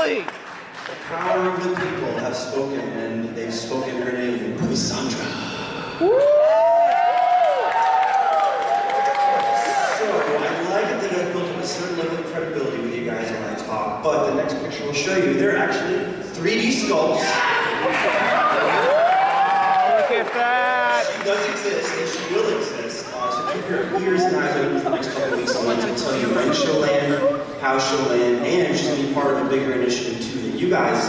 Really? The power of the people have spoken, and they've spoken her name, Sandra. So I like that I've built up a certain level of credibility with you guys when I talk, but the next picture will show you they're actually 3D sculpts. Look at that! She does exist, and she will exist. So keep your ears and eyes open for the next couple of weeks. I'm going to tell you when she'll land, how she'll land, and she's going to be part of a bigger initiative too that you guys,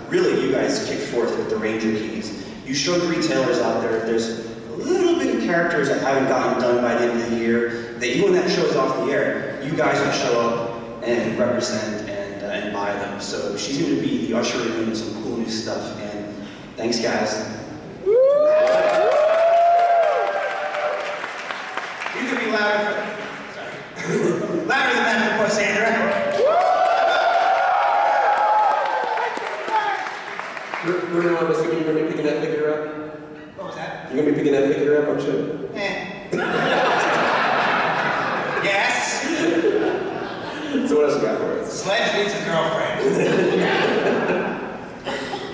really you guys kicked forth with the Ranger keys. You showed retailers out there there's a little bit of characters that haven't gotten done by the end of the year, that even when that show's off the air, you guys will show up and represent and buy them. So she's going to be the usher in some cool new stuff, and thanks guys. You could be louder louder than that for poor Sandra. Remember I was thinking you're going to be picking that figure up? What was that? You're going to be picking that figure up, aren't you? Yes. So what else you got for us? Sledge needs a girlfriend.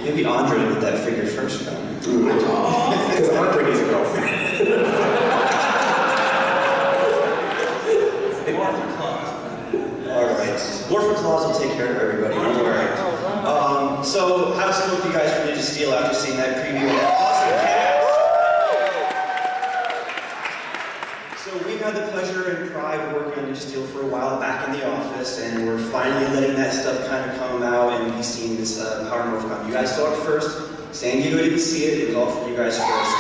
Maybe Andre with that figure first, though. Because Andre needs a girlfriend. Alright. War for Claws will take care of everybody, don't worry. So, how stoked you guys for Ninja Steel after seeing that preview of that awesome cast? So, we've had the pleasure and pride of working on Ninja Steel for a while back in the office, and we're finally letting that stuff kind of come out and be seen this Power Northcon. You guys saw it first. San Diego didn't see it. It was all for you guys first.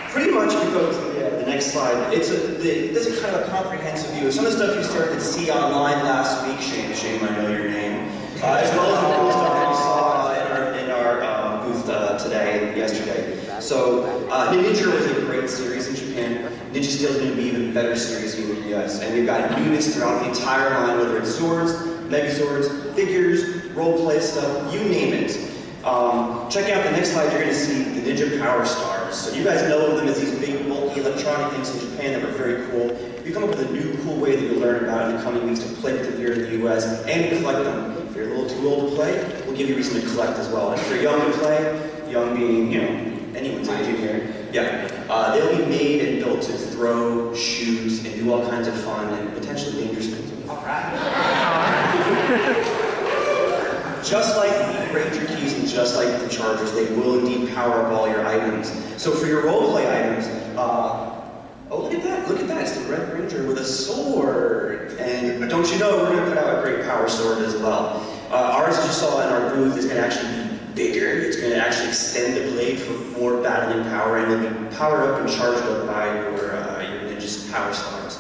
Pretty much, if you go to the next slide, this is kind of a comprehensive view of some of the stuff you started to see online last week. Shame, I know your name. As well as the cool stuff that we saw in our booth yesterday. So, Ninja was a great series in Japan. Ninja Steel is going to be an even better series here in the US. And we've got newness throughout the entire line, whether it's Zords, Megazords, figures, role-play stuff, you name it. Check out the next slide, you're going to see the Ninja Power Stars. So you guys know of them as these big, bulky electronic things in Japan that were very cool. We've come up with a new, cool way that you'll learn about in the coming weeks to play with them here in the US and collect them. If you're a little too old to play, we'll give you a reason to collect as well. And if you're young to play, young being, you know, anyone's age in here, yeah, they'll be made and built to throw, shoot, and do all kinds of fun and potentially dangerous things. All right. Just like the Ranger keys and just like the Chargers, they will indeed power up all your items. So for your roleplay items, oh look at that, it's the Red Ranger with a sword. And don't you know, we're going to put out a great power sword as well. Ours, as you saw in our booth, is going to actually be bigger. It's going to actually extend the blade for more battling power, and it'll be powered up and charged up by your Ninja's power stars.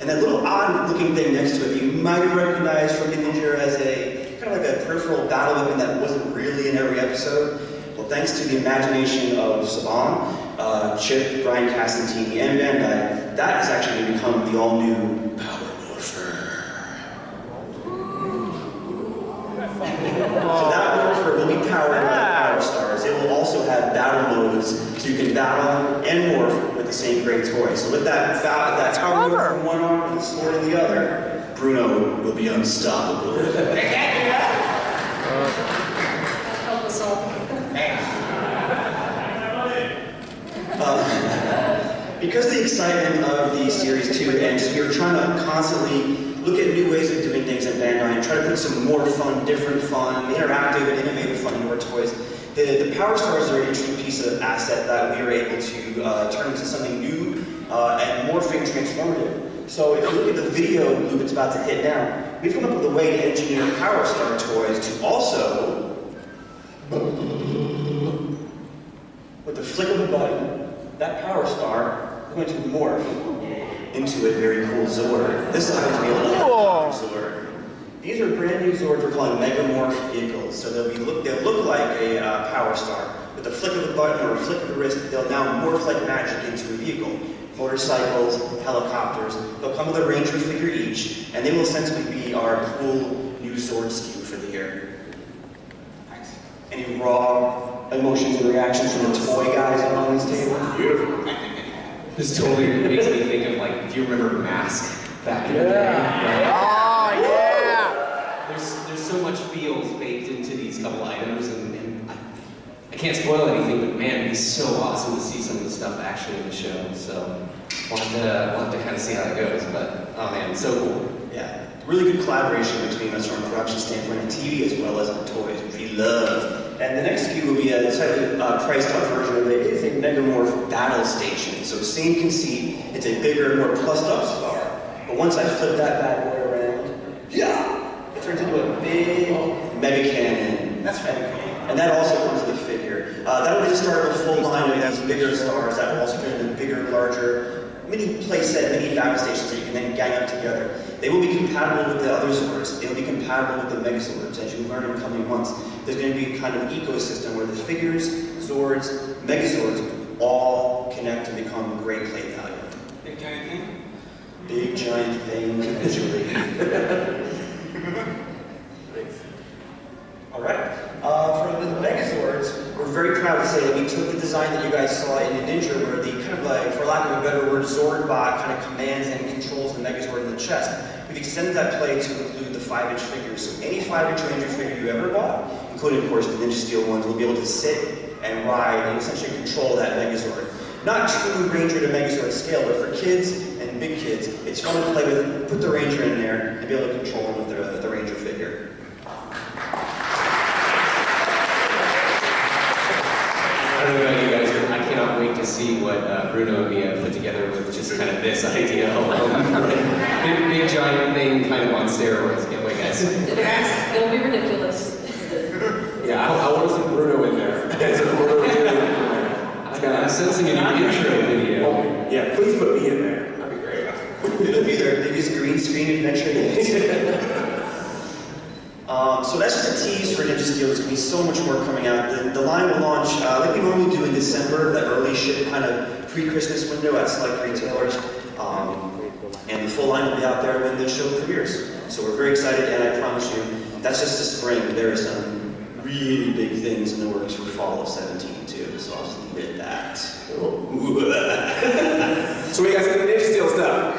And that little odd-looking thing next to it, you might have recognized from the Ninja as a kind of like a peripheral battle weapon that wasn't really in every episode. Well, thanks to the imagination of Saban, Chip, Brian Cassantini, and Bandai, that has actually going to become the all-new Power Morpher. So that Morpher will be powered by Power Stars. It will also have battle modes, so you can battle and morph with the same great toy. So with that Power Morpher in one arm and the sword in the other, Bruno will be unstoppable. They can't do that. Help us all. Because of the excitement of the Series 2, and you're trying to constantly look at new ways of doing things at Bandai and try to put some more fun, different fun, interactive and innovative fun into our toys, the Power Stars are an interesting piece of asset that we were able to turn into something new and morphing transformative. So if you look at the video loop it's about to hit now, we've come up with a way to engineer Power Star toys to also, with the flick of a button, that Power Star is going to morph into a very cool Zord. This happens to be a little Zord. These are brand new Zords we're calling Megamorph vehicles. So they'll look like a Power Star. With the flick of a button or a flick of the wrist, they'll now morph like magic into a vehicle. Motorcycles, helicopters, they'll come with a Ranger figure each, and they will essentially be our cool new Zord SKU for the year. Thanks. Any raw emotions and reactions from the toy guys around this table? Beautiful. This totally makes me think of, like, do you remember Mask back in the day? Oh, yeah! there's so much feels baked into these couple items, and I can't spoil anything, but man, it'd be so awesome to see some of the stuff actually in the show. So we'll have to kind of see how it goes. But oh man, so cool. Yeah, really good collaboration between us from a production standpoint and TV as well as on toys, which we love. And the next SKU will be a slightly priced up version of it. It's a Megamorph Battle Station. So same conceit, it's a bigger, more plussed up star. But once I flip that bad boy around, yeah, it turns into a big Mega Cannon. That's right. And that also comes with a figure. That'll be the start of a full line of these bigger stars that will also turn into bigger, larger mini playset, mini battle stations that you can then gang up together. They will be compatible with the other Zords. They will be compatible with the Megazords, as you learn in coming months. There's going to be a kind of ecosystem where the figures, Zords, Megazords all connect and become great play value. Big giant thing? Big giant thing, eventually. All right. For the Megazords, we're very proud to say that we took the design that you guys saw in the Ninja, where the kind of like, for lack of a better word, Zordbot kind of commands and controls the Megazord in the chest. We've extended that play to include the 5-inch figures. So any 5-inch Ranger figure you ever bought, including of course the Ninja Steel ones, will be able to sit and ride and essentially control that Megazord. Not true Ranger to Megazord scale, but for kids and big kids, it's fun to play with, put the Ranger in there, and be able to control them with the Ranger figure. I don't know about you guys, but I cannot wait to see what Bruno and Mia put together with just kind of this idea alone. big giant thing kind of on steroids. Can't wait, guys. It'll be ridiculous. Yeah, I want to see Bruno in there. I'm sensing a new intro video. Oh, yeah, please put me in there. That'd be great. It'll be their biggest green screen adventure yet. So that's just a tease for Ninja Steel. There's going to be so much more coming out. The line will launch like we normally do in December, the early ship kind of pre-Christmas window at select retailers. And the full line will be out there when the show premieres. So we're very excited, and I promise you, that's just the spring. There are some really big things in the works for fall of 17 too, so I'll just leave it at that. So what do you guys think of the Ninja Steel stuff?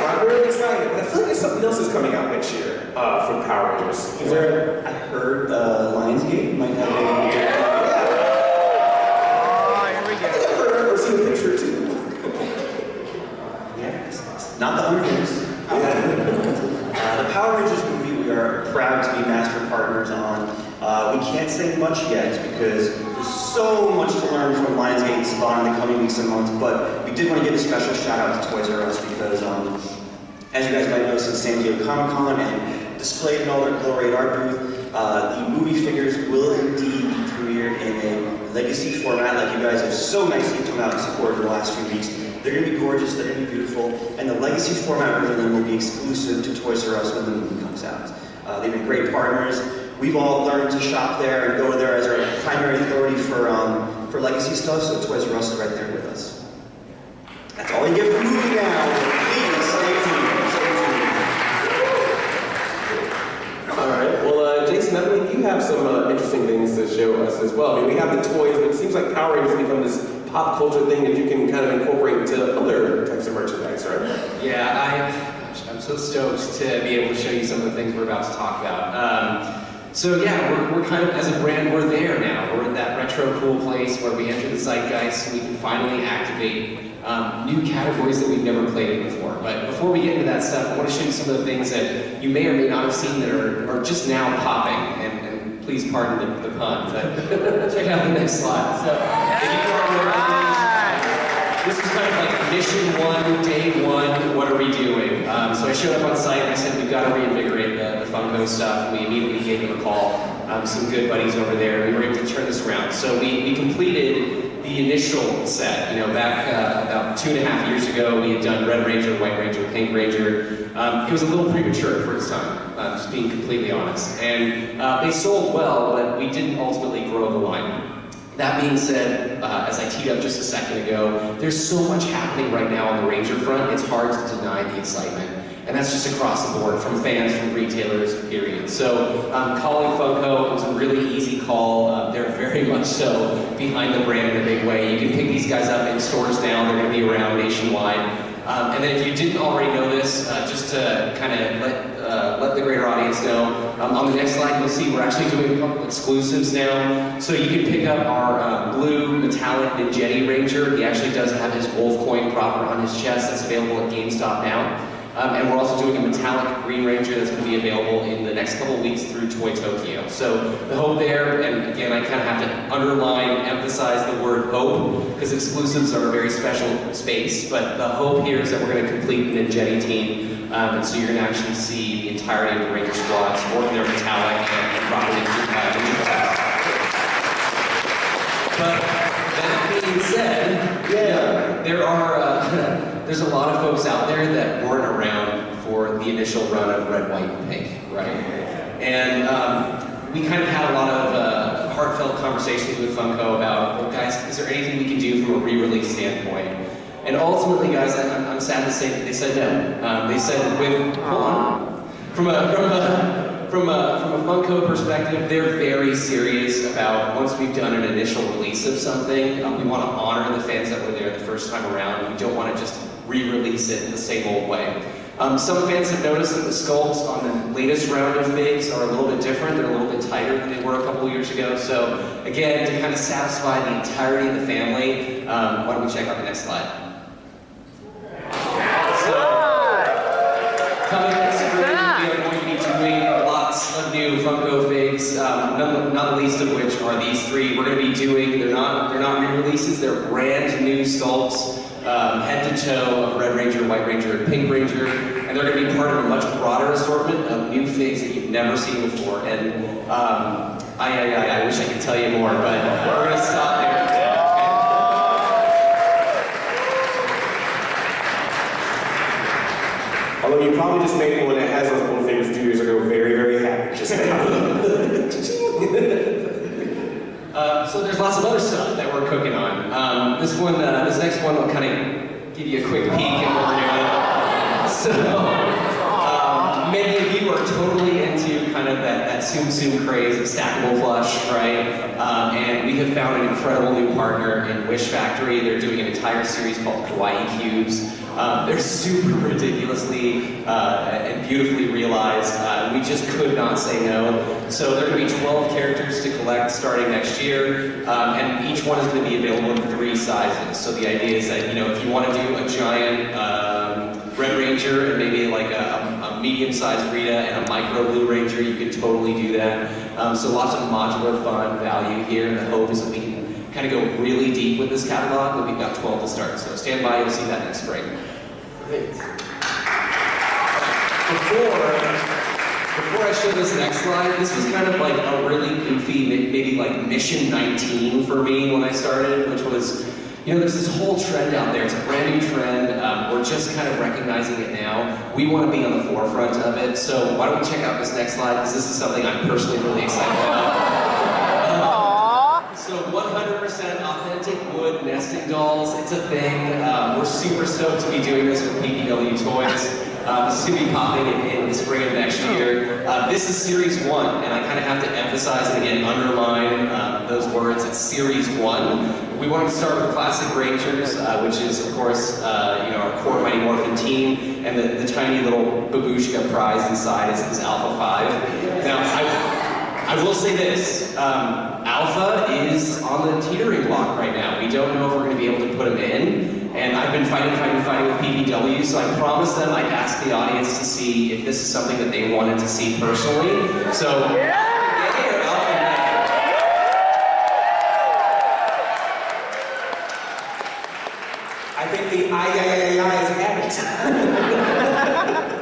I'm really excited, but I feel like there's something else that's coming out next year from Power Rangers. Is there, I heard Lionsgate might have a... Here we go. I've heard or seen a picture too. Yeah, not the Hunger Games. The Power Rangers movie we are proud to be master partners on. We can't say much yet because there's so much to learn from Lionsgate and Saban in the coming weeks and months, but we did want to give a special shout out to Toys R Us because as you guys might know, since San Diego Comic-Con and displayed in all their glory at our booth, the movie figures will indeed be premiered in a legacy format like you guys have so nicely come out and supported in the last few weeks. They're going to be gorgeous, they're going to be beautiful, and the legacy format version of them will be exclusive to Toys R Us when the movie comes out. They've been great partners. We've all learned to shop there and go there as our primary authority for legacy stuff, so Toys R Us is right there with us. That's all we get for movie now. Please stay tuned. All right. Well, Jason, I believe you have some interesting things to show us as well. I mean, we have the toys, but it seems like Power Rangers become this pop culture thing that you can kind of incorporate into other types of merchandise, right? Yeah, I'm so stoked to be able to show you some of the things we're about to talk about. So yeah, we're kind of, as a brand, we're there now. We're in that retro cool place where we enter the zeitgeist and we can finally activate new categories that we've never played in before. But before we get into that stuff, I want to show you some of the things that you may or may not have seen that are just now popping. And please pardon the pun, but check out the next slide. So, if you this is kind of like mission one, day one, what are we doing? So I showed up on site and I said, we've got to reinvigorate the Funko stuff. We immediately gave them a call. Some good buddies over there. We were able to turn this around. So we completed the initial set. You know, back about 2.5 years ago, we had done Red Ranger, White Ranger, Pink Ranger. It was a little premature for its time, just being completely honest. And they sold well, but we didn't ultimately grow the line. That being said, as I teed up just a second ago, there's so much happening right now on the Ranger front, it's hard to deny the excitement. And that's just across the board, from fans, from retailers, period. So calling Funko was a really easy call. They're very much so behind the brand in a big way. You can pick these guys up in stores now. They're going to be around nationwide. And then if you didn't already know this, just to kind of let the greater audience know, on the next slide you'll see we're actually doing a couple exclusives now. So you can pick up our blue metallic Ninjetti Ranger. He actually does have his wolf coin proper on his chest. That's available at GameStop now. And we're also doing a metallic Green Ranger that's going to be available in the next couple of weeks through Toy Tokyo. So the hope there, and again I kind of have to underline and emphasize the word hope, because exclusives are a very special space, but the hope here is that we're going to complete the Ninjetti team, and so you're going to actually see the entirety of the Ranger squad sporting their metallic and properly But that being said, there are there's a lot of folks out there that weren't around for the initial run of Red, White, and Pink, right? And we kind of had a lot of heartfelt conversations with Funko about, well, guys, is there anything we can do from a re-release standpoint? And ultimately, guys, I'm sad to say that they said no. They said, hold on, from a Funko perspective, they're very serious about, once we've done an initial release of something, we want to honor the fans that were there the first time around. We don't want to just re-release it in the same old way. Some fans have noticed that the sculpts on the latest round of figs are a little bit different. They're a little bit tighter than they were a couple of years ago. So again, to kind of satisfy the entirety of the family, why don't we check out the next slide? So, coming next spring, we are going to be doing lots of new Funko figs, not the least of which are these three. We're going to be doing, they're not re-releases, they're brand new sculpts, head to toe of Red Ranger, White Ranger, and Pink Ranger, and they're going to be part of a much broader assortment of new figs that you've never seen before. And I wish I could tell you more, but we're going to stop there. Although you probably just made anyone that has those old figures 2 years ago very, very happy. Just so there's lots of other stuff that we're cooking on. This next one will kind of give you a quick peek at what we're doing. So, many of you are totally into kind of that Tsum Tsum craze of stackable plush, right? And we have found an incredible new partner in Wish Factory. They're doing an entire series called Kawaii Cubes. They're super ridiculously and beautifully realized. We just could not say no. So there are going to be 12 characters to collect starting next year, and each one is going to be available in 3 sizes. So the idea is that, you know, if you want to do a giant Red Ranger and maybe like a medium-sized Rita and a micro Blue Ranger, you can totally do that. So lots of modular fun value here, and the hope is that we can kind of go really deep with this catalog, but we've got 12 to start. So stand by, you'll see that next spring. Before I show this next slide, this was kind of like a really goofy, maybe like Mission 19 for me when I started, which was, you know, there's this whole trend out there. It's a brand new trend. We're just kind of recognizing it now. We want to be on the forefront of it. So why don't we check out this next slide, because this is something I'm personally really excited about. So 100% authentic wood nesting dolls. It's a thing. We're super stoked to be doing this with PPW Toys. This is going to be popping in the spring of next year. This is Series 1, and I kind of have to emphasize and again underline those words. It's Series 1. We wanted to start with Classic Rangers, which is, of course, you know, our core Mighty Morphin team, and the tiny little babushka prize inside is Alpha 5. Now, I will say this, Alpha is on the teetering block right now. We don't know if we're going to be able to put him in, and I've been fighting with PPW, so I promised them I'd ask the audience to see if this is something that they wanted to see personally. So, Alpha or Alpha Nay? I think the I is habit.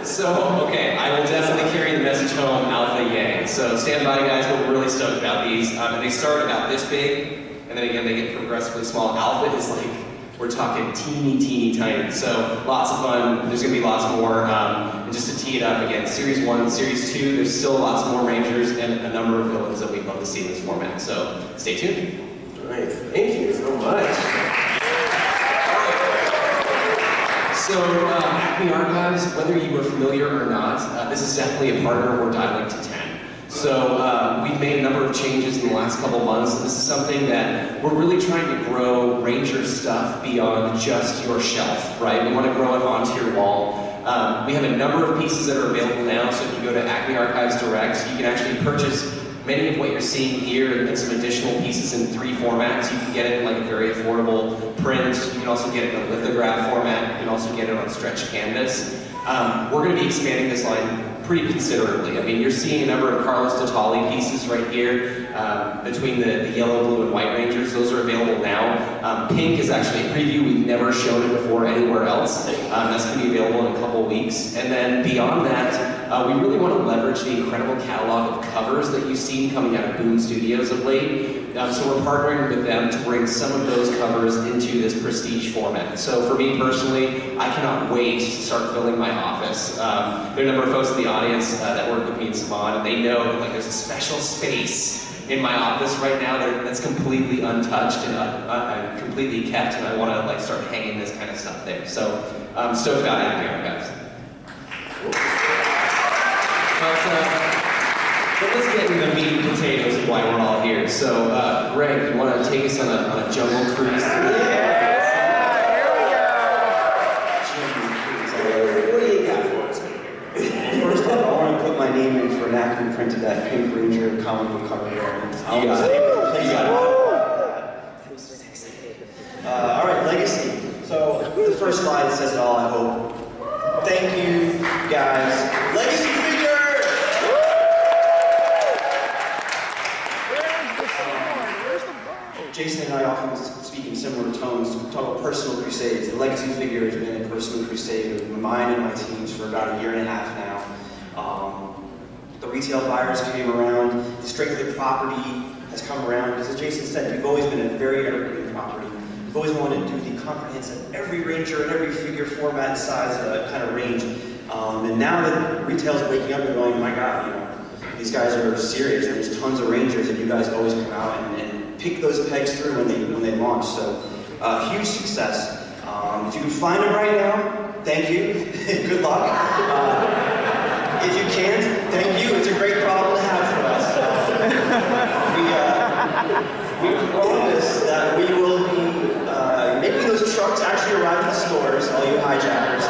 So, okay, I will definitely carry the message home, Alpha Yay. So stand by, guys, we're really stoked about these. And they start about this big, and then again, they get progressively small. Alpha is like, we're talking teeny tiny. So lots of fun, there's gonna be lots more. And just to tee it up again, Series 1, Series 2, there's still lots more Rangers and a number of villains that we'd love to see in this format. So stay tuned. Nice, thank you so much. So, Acme Archives, whether you were familiar or not, this is definitely a partner we're dialing to 10. So we've made a number of changes in the last couple months. This is something that we're really trying to grow Ranger stuff beyond just your shelf, right? We want to grow it onto your wall. We have a number of pieces that are available now, so if you go to Acme Archives Direct, you can actually purchase many of what you're seeing here and some additional pieces in 3 formats. You can get it in like a very affordable print. You can also get it in a lithograph format. You can also get it on stretch canvas. We're going to be expanding this line pretty considerably. I mean, you're seeing a number of Carlos Totali pieces right here between the yellow, blue, and white Rangers. Those are available now. Pink is actually a preview. We've never shown it before anywhere else. That's going to be available in a couple weeks. And then beyond that, we really want to leverage the incredible catalog of covers that you've seen coming out of Boom Studios of late. So we're partnering with them to bring some of those covers into this prestige format. So for me personally, I cannot wait to start filling my office. There are a number of folks in the audience that work with me in Saban, and they know that like there's a special space in my office right now that's completely untouched and completely kept, and I want to like start hanging this kind of stuff there. So I'm stoked about Acme Archives. But let's get into the meat and potatoes of why we're all here. So, Greg, you want to take us on a jungle cruise? Yeah, here we go. What do you got for us? First off, I want to put my name in for an Acme print of that Pink Ranger comic book cover there. You got it. All right, legacy. So the first slide says it all, I hope. Thank you, guys. Legacy figures! Jason and I often speak in similar tones. We talk about personal crusades. The legacy figure has been a personal crusade of mine and my team's for about 1.5 years now. The retail buyers came around. The strength of the property has come around because, as Jason said, we've always been a very evergreen property. We've always wanted to do the comprehensive, every Ranger and every figure format, size, kind of range. And now that retail's waking up and going, my God, you know, these guys are serious. There's tons of Rangers, and you guys always come out and pick those pegs through when they launch. So huge success. If you can find them right now, thank you. Good luck. If you can't, thank you. It's a great problem to have for us. We promise that we will be making those trucks actually arrive in the stores, all you hijackers.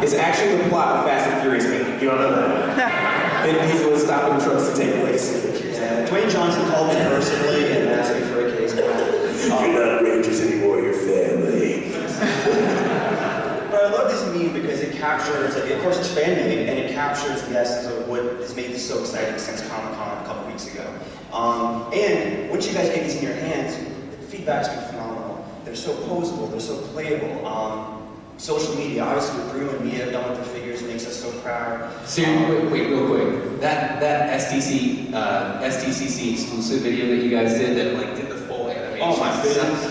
It's actually the plot of Fast and Furious 8. You don't know that? Vin Diesel is stopping trucks to take place. Yeah, Dwayne Johnson called me personally and asked me for a case. You're not Rangers anymore, you're family. But I love this meme because it captures, like, of course it's fan-made, and it captures the essence of what has made this so exciting since Comic-Con a couple weeks ago. And once you guys get these in your hands, the feedback's been phenomenal. They're so posable, they're so playable. Social media, obviously what Brew and me have done with the figures makes us so proud. So wait, real quick. That SDCC exclusive video that you guys did that like did the full animation. Oh my goodness.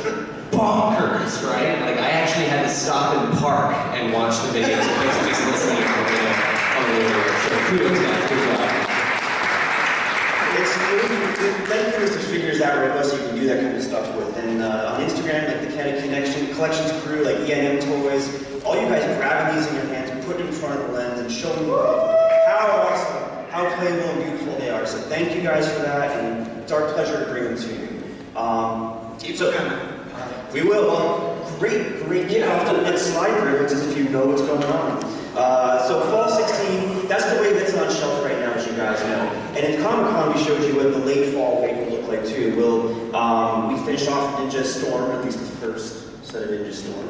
Bonkers, right? Like I actually had to stop and park and watch the videos because I'm just listening on the video. So kudos guys, good job. Thank you to figures that robust you can do that kind of stuff with. And on Instagram, like the Canada Connection, Collections crew, like ENM Toys, all you guys are grabbing these in your hands and putting them in front of the lens and showing you how awesome, how playable and beautiful they are. So thank you guys for that, and it's our pleasure to bring them to you. Keep looking. We will. Great. Get off to the next slide, Brew, as if you know what's going on. So fall 16, that's the way that's on shelf right now, as you guys know. And at Comic-Con, we showed you what the late fall wave will look like too. We finished off Ninja Storm, at least the first set of Ninja Storm,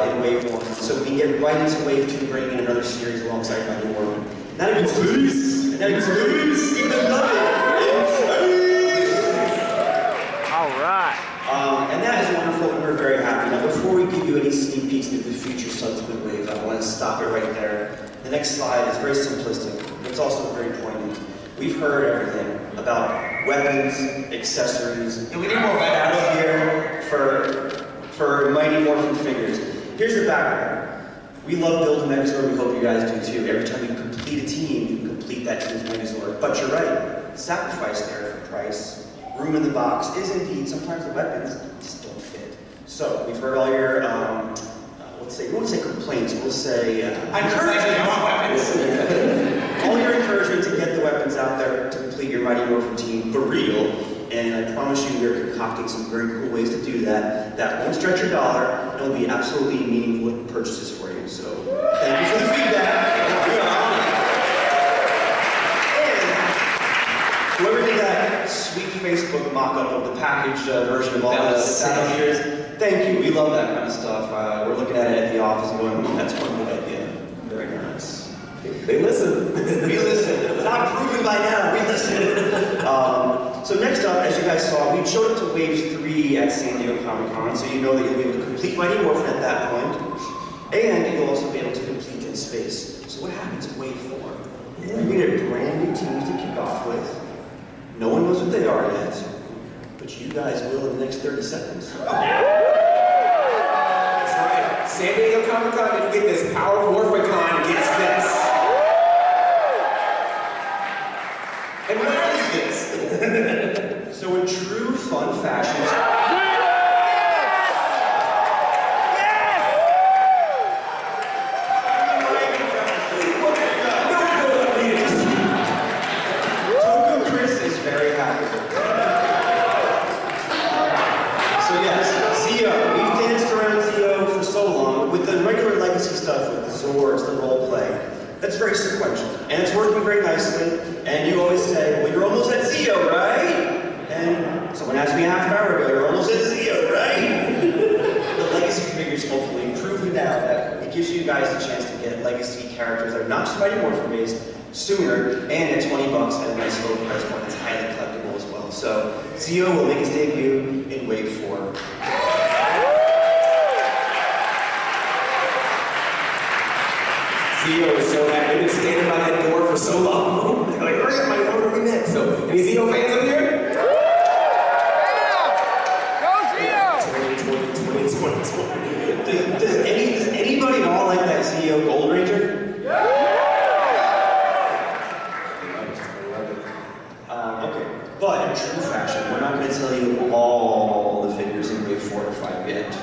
in wave 1. So we get right into wave 2, bringing in another series alongside Mighty Morphin. Not even space! Not even space! Even nothing! In space! All right. And that is wonderful, and we're very happy. Now, before we give you any sneak peeks into the future subsequent wave, I want to stop it right there. The next slide is very simplistic, but it's also very poignant. We've heard everything about weapons, accessories, Yeah, we need more battle gear for Mighty Morphin figures. Here's the background. We love building Megazord, we hope you guys do too. Every time you complete a team, you complete that team's Megazord. But you're right, the sacrifice there for price, room in the box, is indeed, sometimes the weapons just don't fit. So, we've heard all your, we won't say complaints, we'll say... I encourage you, I want weapons. all your encouragement to get the weapons out there. Mighty Morphin team for real. And I promise you we're concocting some very cool ways to do that. That won't stretch your dollar, and it'll be absolutely meaningful purchases for you. So thank you for the feedback. Whoever did that sweet Facebook mock-up of the package version of all this, thank you. We love that kind of stuff. We're looking at it at the office and going, that's one good idea. Very nice. They listen. We listen. It's not proven by now. We listen. So next up, as you guys saw, we showed up to Wave 3 at San Diego Comic-Con, so you know that you'll be able to complete Mighty Morphin at that point, and you'll also be able to complete in space. So what happens at Wave 4? You're going to get brand new teams to kick off with. No one knows what they are yet, but you guys will in the next 30 seconds. That's right. San Diego Comic-Con didn't get this. Power Morphicon gets this. And where is this? So in true fun fashion, that's very sequential, and it's working very nicely, and you always say, well, you're almost at Zeo, right? And someone asked me a half hour ago, you're almost at Zeo, right? The legacy figures hopefully prove it out that it gives you guys a chance to get legacy characters that are not just Mighty Morphin based sooner, and at 20 bucks at a nice low price point, it's highly collectible as well. So Zeo will make its debut in Wave 4. Zeo is so happy. They've been standing by that door for so long. They're like, hurry up, Mighty Morphin next. So, any Zeo fans up here? Yeah! Go Zeo! 2020. Does anybody at all like that Zeo Gold Ranger? Okay, but in true fashion, we're not going to tell you all the figures in Wave 4 or 5 yet.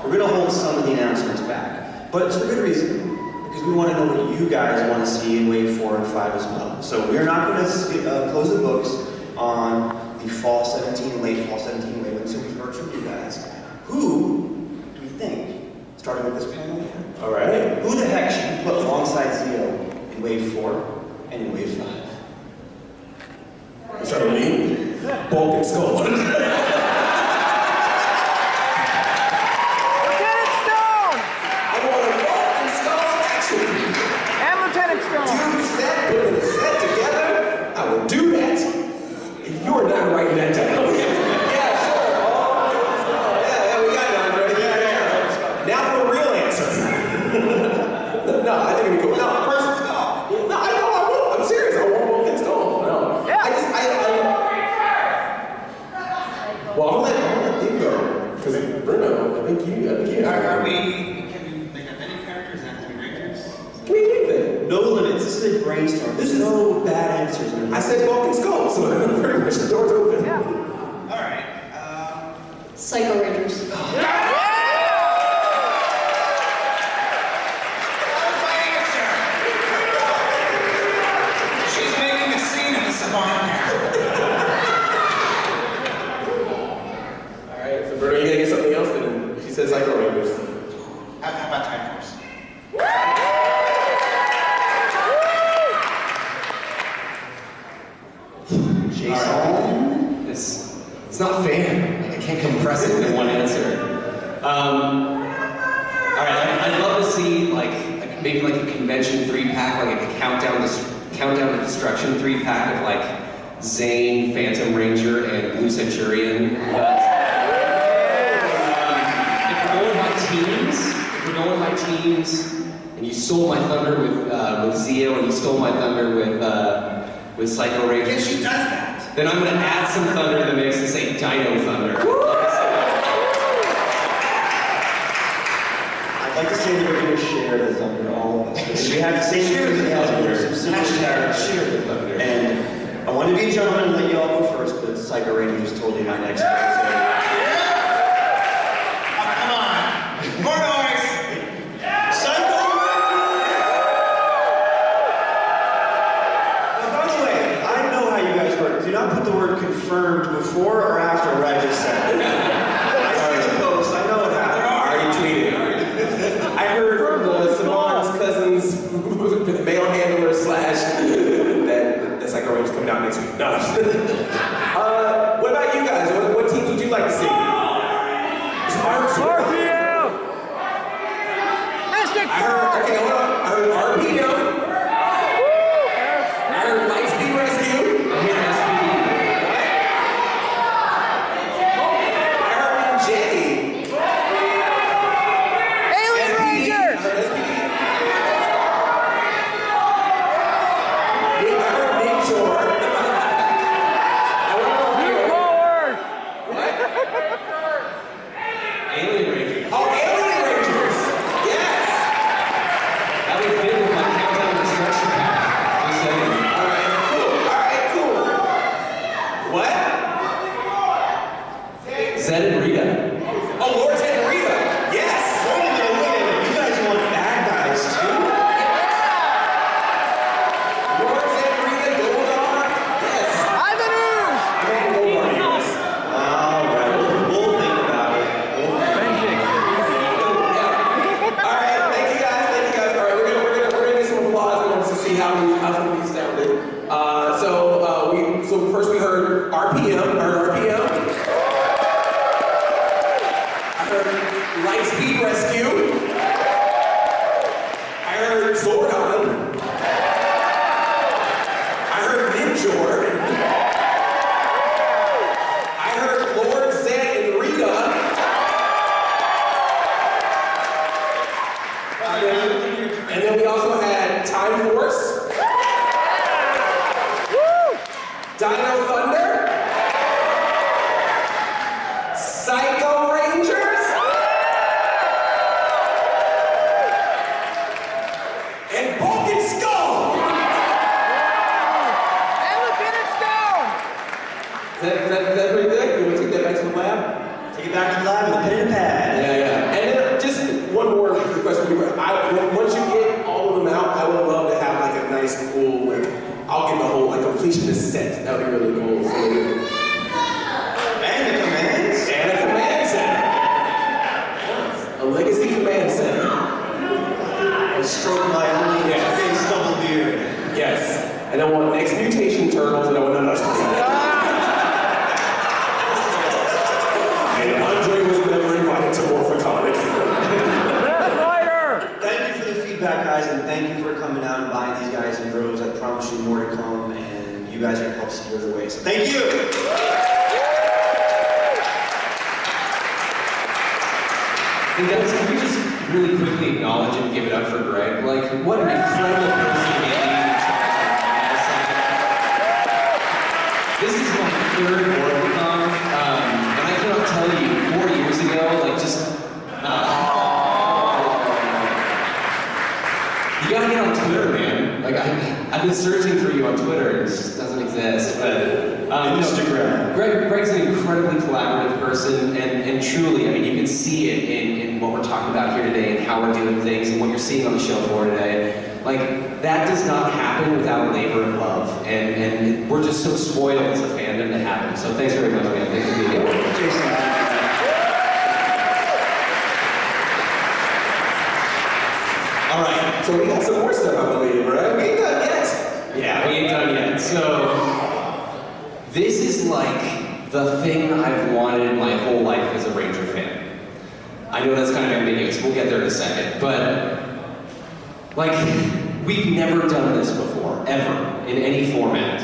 We're going to hold some of the announcements back, but it's for good reason. Because we want to know what you guys want to see in Wave 4 and 5 as well. So we're not going to close the books on the Fall 17 and late Fall 17 wave until we've heard from you guys. Who do we think, starting with this panel here? All right. Who the heck should we put alongside Zeo in Wave 4 and in Wave 5? Is that me? Bulk and Skull. You're not writing that down. Yeah, sure. Yeah, we got it, Andre. Yeah. Now for the real answer. No, I think it'd be cool. No, first Skull. No, I won't. I'm serious. I won't walk in Skull. No. Yeah. Well, I'm gonna let you go. Because Bruno, I think you. Can we make up any characters? Have to be Rangers? Can we leave it? No limits. This is a brainstorm. There's no bad answers. I said Bulk and Skull, so pretty much the door's open. Yeah. All right. Psycho Rangers. That was my answer. She's making a scene in the Saban Panel. All right, so Bruno, you gotta get something else then. She says Psycho Rangers. How about Time Force? Jason? It's not fair. I can't compress it into one answer. Alright, I'd love to see maybe like a convention 3-pack, like a countdown to destruction 3-pack of like Zane, Phantom Ranger, and Blue Centurion. But if we're going by teams, and you stole my thunder with Zeo, and you stole my thunder with Psycho Ranger. Yes, she does that. Then I'm going to add some thunder in the mix and say Dino Thunder. I'd like to say that we're going to share the thunder, all of us. We have the same Share the thunder. Share the thunder. And I want to be a gentleman and let you all go first, but Psycho Ranger is totally my next pick. Oh, come on. More noise. Psycho Ranger! Now, by the way, I know how you guys work. Do not confirmed before or after what I just said? I see the post, I know what happened. I already tweeted. I heard from the Saban's cousins, the mail handler slash that Psycho Ranger's coming out next week. No. What about you guys? What teams would you like to see? RPM! I heard, okay, hold on. I heard RPM. I heard Lightspeed Rescue. I heard Jetty. Alien Rangers! I heard SPD. I heard Ninjor. New forward! What? Alien Rangers. Oh, Alien Rangers! Yes! That would fit with my Countdown Destruction pack. Just saying. Alright, cool. What? Zed and Rita. Oh, Lord Zed and Rita! Yes! Wait a minute. You guys want bad guys too? Lord Zed and Rita, Goldar. Yes! Ivanus! I mean, Goldar, yes. Alright, we'll think about it. Alright, thank you guys. Alright, we're gonna get some applause in order to see how some of these sounded. So first we heard RPM. I heard RPM. I heard Lightspeed Rescue. I heard Zordon. I heard Ninjor. I heard Lord Zed and Rita. And then we also had Time Force, Dino Thunder, Psycho Rangers, and Bulk and Skull. And Lieutenant Stone! Is that pretty good? You want to take that back to the lab? Take it back to the lab with a pen and pad. Yeah. And then just one more request from you. Once you get all of them out, I would love to have like a nice, cool, like, I'll get the whole like completionist set. That would be really cool. So, And the commands. and a command center. A legacy command center. I stroke my only face double beard. Yes. And I want next mutation turtles and I want another. And Andre was never invited to Morphotonic. Death Rider! Thank you for the feedback, guys, and thank you for coming out and buying these guys in droves. I promise you more to come, and you guys are going to help secure the way. So thank you! Hey guys, can we just really quickly acknowledge and give it up for Greg? Like, what an incredible person he is. This is my third Orthicon, and I cannot tell you, 4 years ago, like just, you gotta get on Twitter, man. Like, I've been searching for you on Twitter, it just doesn't exist, but... Instagram. Greg's an incredibly collaborative person, and truly, I mean, you can see it in what we're talking about here today, and how we're doing things, and what you're seeing on the show floor today. Like, that does not happen without a labor of love, and we're just so spoiled as a fandom to have him. So thanks very much, man. Thanks for being here. Jason. All right. So we got some more stuff, I believe, right? We ain't done yet. Yeah, we ain't done yet. So, this is like the thing I've wanted my whole life as a Ranger fan. I know that's kind of ambiguous, we'll get there in a second, but like, we've never done this before, ever, in any format.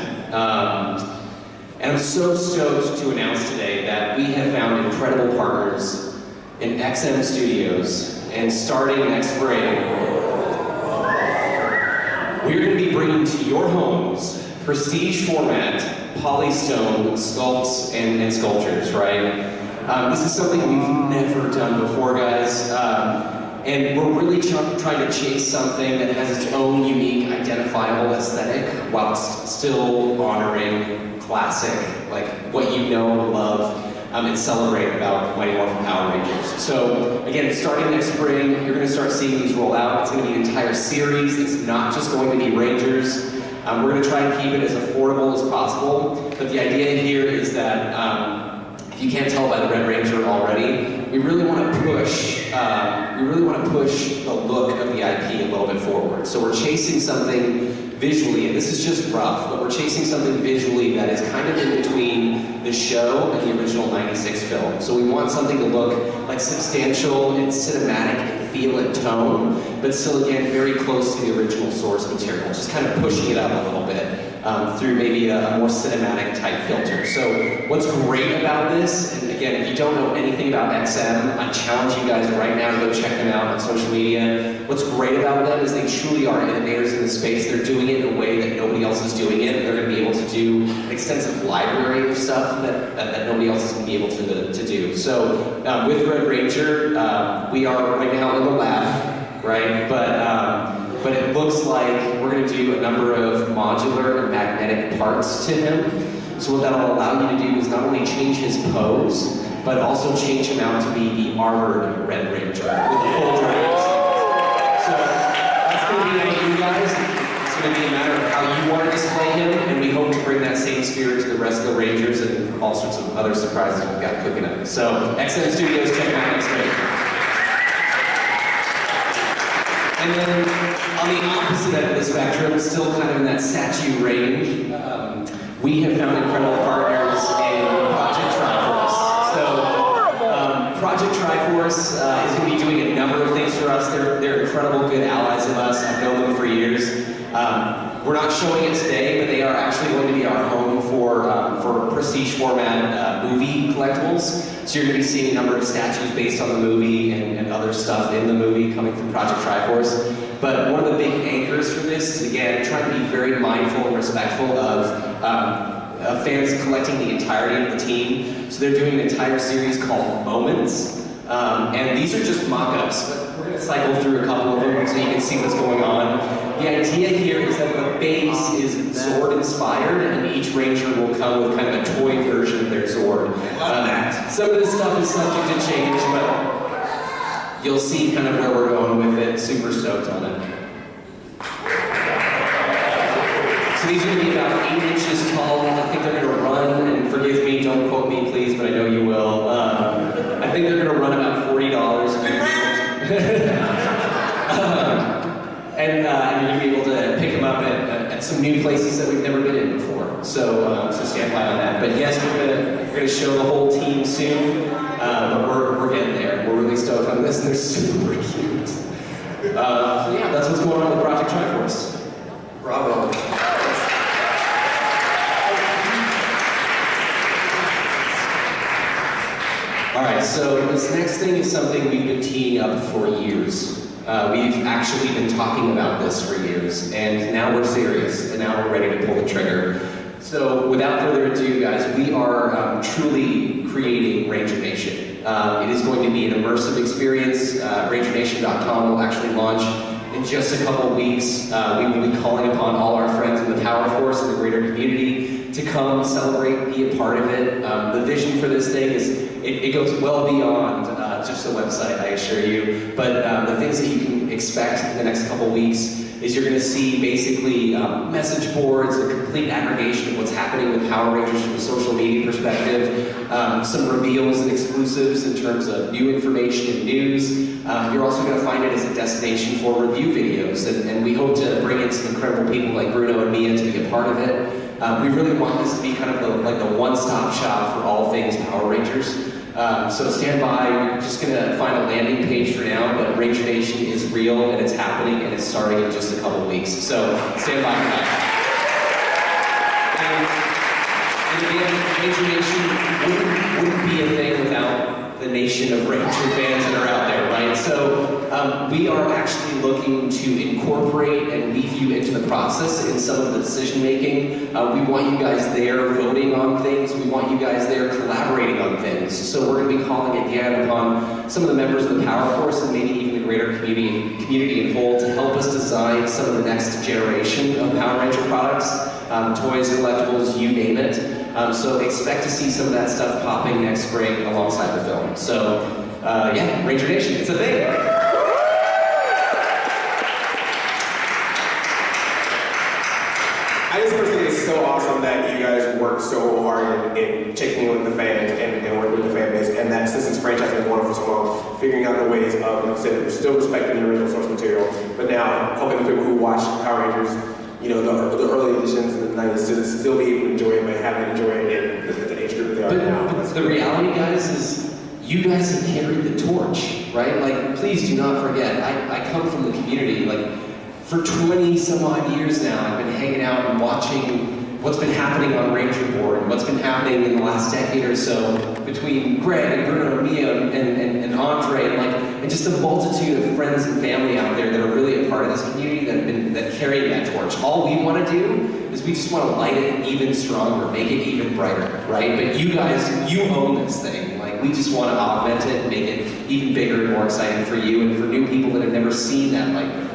And I'm so stoked to announce today that we have found incredible partners in XM Studios, and starting next spring, we're going to be bringing to your homes prestige format, polystone sculpts and sculptures, right? This is something we've never done before, guys. And we're really trying to chase something that has its own unique, identifiable aesthetic, whilst still honoring classic, like what you know and love, and celebrate about Mighty Morphin Power Rangers. So again, starting next spring, you're going to start seeing these roll out. It's going to be an entire series. It's not just going to be Rangers. We're going to try and keep it as affordable as possible, but the idea here is that if you can't tell by the Red Ranger already, we really want to push the look of the IP a little bit forward. So we're chasing something visually, and this is just rough, but we're chasing something visually that is kind of in between the show and the original '96 film. So we want something to look like substantial and cinematic in feel and tone, but still again very close to the original source material, just kind of pushing it up a little bit through maybe a more cinematic type filter. So what's great about this, and again, if you don't know anything about XM, I challenge you guys right now to go check them out on social media. What's great about them is they truly are innovators in the space. They're doing it in a way that nobody else is doing it. They're going to be able to do an extensive library of stuff that nobody else is going to be able to do. So with Red Ranger, we are right now in the lab, right? But it looks like we're going to do a number of modular and magnetic parts to him. So what that'll allow you to do is not only change his pose, but also change him out to be the armored Red Ranger with full dragons. So that's going to be up to you guys. It's going to be a matter of how you want to display him, and we hope to bring that same spirit to the rest of the Rangers and all sorts of other surprises we've got cooking up. So XM Studios, check them out next week. And then on the opposite end of the spectrum, still kind of in that statue range, we have found incredible partners in Project Triforce. So Project Triforce is going to be doing a number of things for us. They're incredible good allies of us. I've known them for years. We're not showing it today, but they are actually going to be our home for prestige format movie collectibles. So you're going to be seeing a number of statues based on the movie and other stuff in the movie coming from Project Triforce. But one of the big anchors for this is, again, trying to be very mindful and respectful of fans collecting the entirety of the team. So they're doing an entire series called Moments. And these are just mock-ups, but we're going to cycle through a couple of them so you can see what's going on. The idea here is that the base is Zord inspired, and each Ranger will come with kind of a toy version of their Zord. Some of this stuff is subject to change, but you'll see kind of where we're going with it. Super stoked on it. So these are going to be about 8 inches tall. I think they're going to run, and forgive me, don't quote me please, but I know you will. I think they're going to run about $40. And you'll be able to pick them up at some new places that we've never been in before. So stand by on that. But yes, we're going to show the whole team soon. But we're getting there. We're really stoked on this, and they're super cute. So yeah, that's what's going on with Project Triforce. Bravo. All right, so this next thing is something we've been teeing up for years. We've actually been talking about this for years, and now we're serious, and now we're ready to pull the trigger. So without further ado, guys, we are truly creating Ranger Nation. It is going to be an immersive experience. RangerNation.com will actually launch in just a couple weeks. We will be calling upon all our friends in the Power Force and the greater community to come celebrate, be a part of it. The vision for this thing is, it goes well beyond just the website, I assure you. But the things that you can expect in the next couple weeks is you're going to see basically message boards, a complete aggregation of what's happening with Power Rangers from a social media perspective, some reveals and exclusives in terms of new information and news. You're also going to find it as a destination for review videos, and we hope to bring in some incredible people like Bruno and Mia to be a part of it. We really want this to be kind of the one-stop shop for all things Power Rangers. So stand by, you're just going to find a landing page for now, but Ranger Nation is real, and it's happening, and it's starting in just a couple weeks. So stand by for that. And again, Ranger Nation wouldn't be a thing without the nation of Ranger fans that are out there, right? So we are actually looking to incorporate and weave you into the process in some of the decision making. We want you guys there voting on things. We want you guys there collaborating on things. So we're going to be calling again upon some of the members of the Power Force and maybe even the greater community in whole to help us design some of the next generation of Power Ranger products, toys, collectibles, you name it. So expect to see some of that stuff popping next spring alongside the film. So yeah, Ranger Nation, it's a thing. I just personally think it's so awesome that you guys work so hard in checking in with the fans and working with the fan base, and that since this franchise has been going on for so long, figuring out the ways of, like I said, still respecting the original source material, but now helping the people who watch Power Rangers, you know, the early editions in the 90s to still be able to enjoy it, but having to enjoy it in the age group they are now. But the reality, guys, is you guys have carried the torch, right? Like, please do not forget, I come from the community, like, for 20 some odd years now, I've been hanging out and watching what's been happening on Ranger Board, and what's been happening in the last decade or so between Greg and Bruno and Mia and Andre, and just a multitude of friends and family out there that are really a part of this community that carry that torch. All we want to do is we just want to light it even stronger, make it even brighter, right? But you guys, you own this thing. Like, we just want to augment it, make it even bigger and more exciting for you and for new people that have never seen that light before.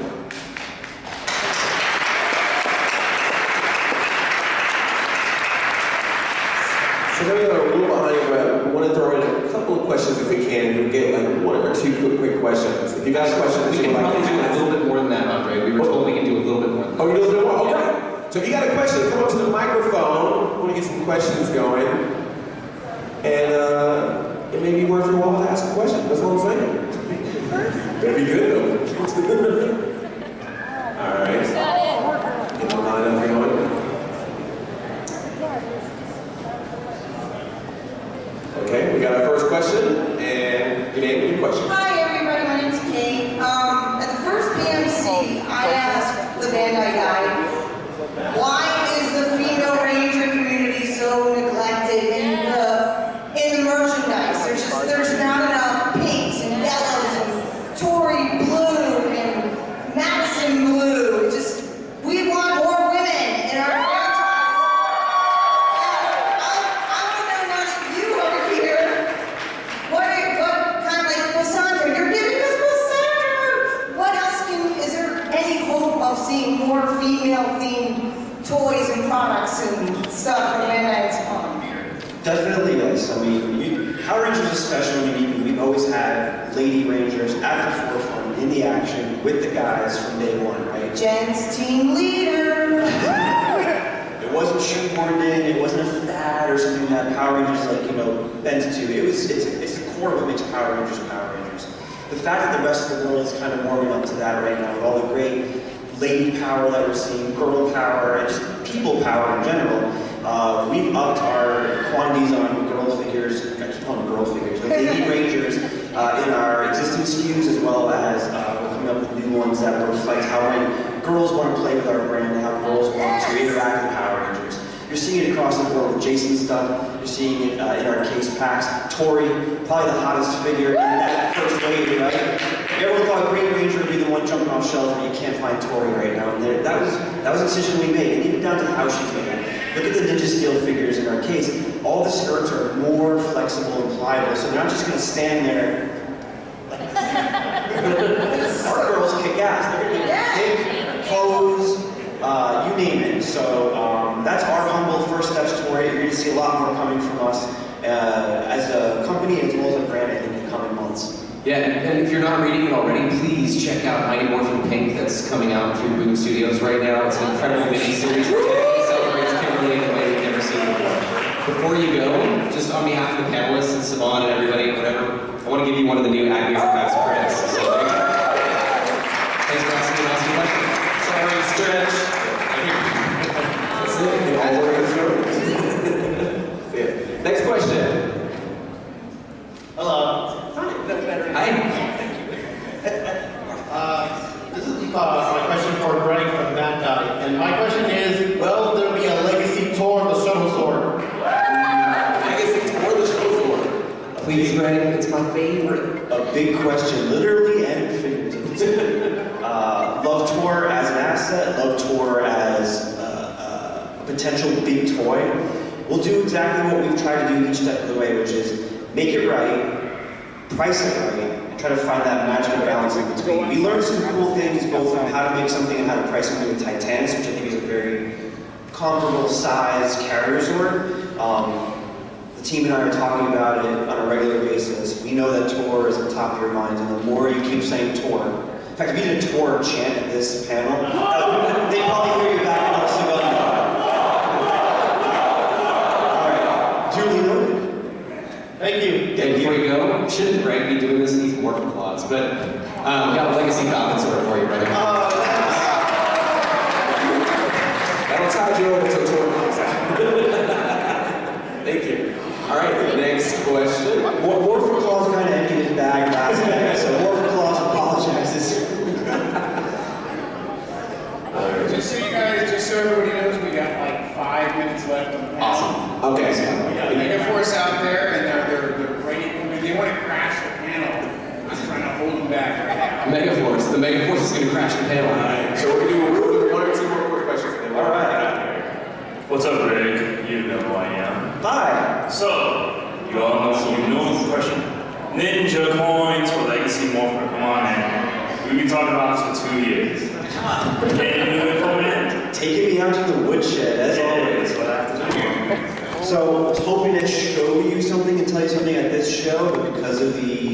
So now we are a little behind, but we want to throw in a couple of questions if we can. We'll get like one or two quick questions. If you got questions, we can probably do a little bit more than that, Andre. We were told we can do a little bit more than that. Oh, you do a little bit more? Okay. So if you got a question, come up to the microphone. We want to get some questions going. And it may be worth your while to ask a question. That's what I'm saying. Better be good though. All right. Get the line up going. Okay, we got our first question, and your name and your question. Hi everybody, my name's Kate. At the first PMC, I asked the Bandai guy, why is the female ranger community so neglected in the merchandise? There's not enough pinks and yellows and Tory blue and Madison blue. We want more women in our seeing more female-themed toys and products and stuff from Bandai on. Definitely yes. I mean, Power Rangers is special and unique. We've always had Lady Rangers at the forefront, in the action, with the guys from day one, right? Jen's team leader. It wasn't shoehorned in, it wasn't a fad or something that Power Rangers, bent to. It's the core of what makes Power Rangers Power Rangers. The fact that the rest of the world is kind of warming up to that right now, with all the great lady power that we're seeing, girl power, and just people power in general. We've upped our quantities on girl figures, I keep calling them girl figures, like Lady Rangers in our existing SKUs, as well as we're coming up with new ones that reflect how when girls want to play with our brand, how girls want to interact with Power Rangers. You're seeing it across the board with Jason's stuff, you're seeing it in our case packs. Tori, probably the hottest figure in that first wave, right? Everyone thought Green Ranger would be the one jumping off shelves, but you can't find Tori right now. And that was a decision we made, and even down to how she's made it. Look at the Ninja Steel figures in our case. All the skirts are more flexible and pliable, so they're not just going to stand there like this. Our girls kick ass. They're going to kick, pose, you name it. So that's our humble first steps toward it. You're going to see a lot more coming from us as a company as well as a brand, I think, in the coming months. Yeah, and if you're not reading it already, please check out Mighty Morphin Pink that's coming out through Boom Studios right now. It's an incredible mini-series that celebrates Kimberly in a way we've never seen before. Before you go, just on behalf of the panelists and Saban and everybody, whatever, I want to give you one of the new Acme Archives prints. So there you go. Thanks for asking me last question. Sorry, stretch. That's it. You all work as Next question. Hello. Hi. This is my question for Greg from Bandai. And my question is, will there be a legacy tour of the shuttle sword? Legacy tour of the shuttle sword. Please, Greg, it's my favorite. A big question, literally and figuratively. Love Tour as an asset, Love Tour as a potential big toy. We'll do exactly what we've tried to do each step of the way, which is make it right, price it right, and try to find that magical balance in between. We learned some cool things, both on how to make something and how to price something with Titanus, which I think is a very comparable size carrier sword. The team and I are talking about it on a regular basis. We know that Tor is on top of your mind, and the more you keep saying Tor, in fact, if you did a Tor chant at this panel, they'd probably hear you back and also go, But we got a legacy Falcon sword for you, brother. That'll tide you over till tour comes out. Thank you. All right, next question. War for Claws kind of emptied his bag last night, so War for Claws apologizes. Just so everybody knows, we got like 5 minutes left on the panel. Awesome. Okay. We got Megaforce out there, and they're ready. I mean, they want to crash the panel. I'm trying to hold them back right now. Megaforce. The Megaforce is going to crash the panel. So we'll do 1 or 2 more quick questions. And then All right. What's up, Greg? You know who I am. Hi. So, you all know the question. Ninja coins for Legacy Morpher. Come on, man. We've been talking about this for 2 years. Can't do it for man. Taking me out to the woodshed, as always. That's what I have to do. So I was hoping to show you something and tell you something at this show, but because of the,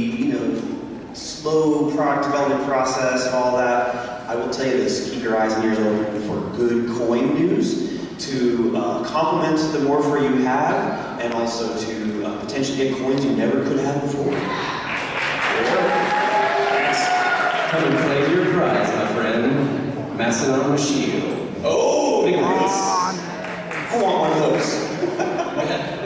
slow product development process and all that, I will tell you this, keep your eyes and ears open for good coin news to complement the Morpher you have, and also to potentially get coins you never could have before. Come and claim your prize, my friend. Macedon Shield. Oh! Figurines. I want one of those.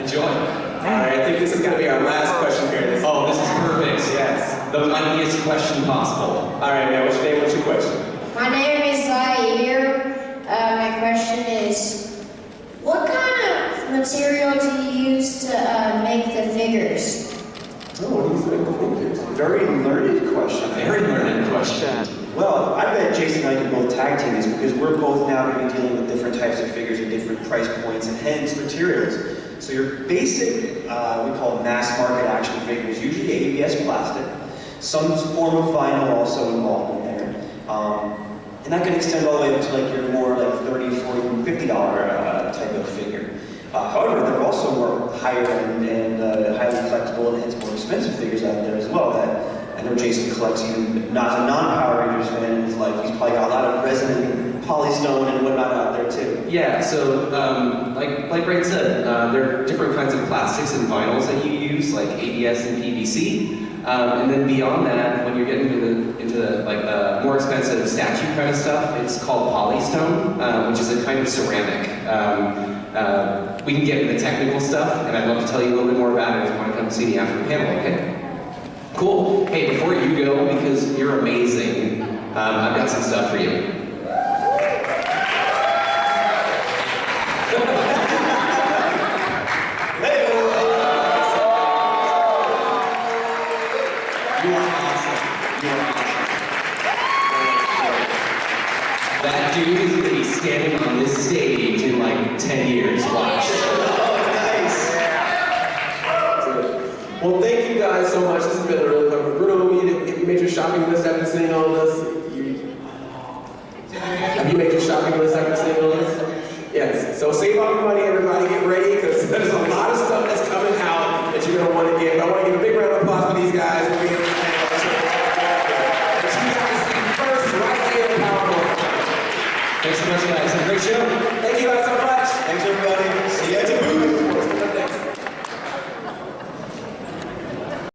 Enjoy. All right, I think this is going to be our last question here. Oh, this is perfect. Yes. The mightiest question possible. All right, man, what's your name? What's your question? My name is Zaire. My question is, what kind of material do you use to make the figures? Oh, what do you think of figures? Very learned question. Very learned question. Well, I bet Jason and I can both tag team this because we're both now going to be dealing with different types of figures at different price points and hence materials. So your basic, we call mass market action figures, usually ABS plastic, some form of vinyl also involved in there. And that can extend all the way up to like your more like $30, $40, $50 type of figure. However, there are also more higher end and highly collectible and hence more expensive figures out there as well that I know Jason collects even not a non-Power Rangers fan in his life. He's probably got a lot of resin and polystone and whatnot out there too. Yeah, so like Greg said, there are different kinds of plastics and vinyls that you use, like ABS and PVC. And then beyond that, when you're getting into the more expensive statue kind of stuff, it's called polystone, which is a kind of ceramic. We can get into the technical stuff, and I'd love to tell you a little bit more about it if you want to come see me after the panel, okay? Cool. Hey, before you go, because you're amazing, I've got some stuff for you. That dude is going to be standing on this stage in like 10 years. Watch. Oh, nice. Well, thank you guys so much. This has been a really fun. Bruno, you made your shopping list after seeing all this? Have you made your shopping list after seeing all this? Yes. So save all your money, everybody. Get ready, because there's a lot of stuff that's coming out that you're going to want to get. I want to give a big round of applause for these guys for being able to hang out. But you guys see first right here in Power. Thanks so much, guys. Have a great show. Thank you guys so much. Thanks everybody.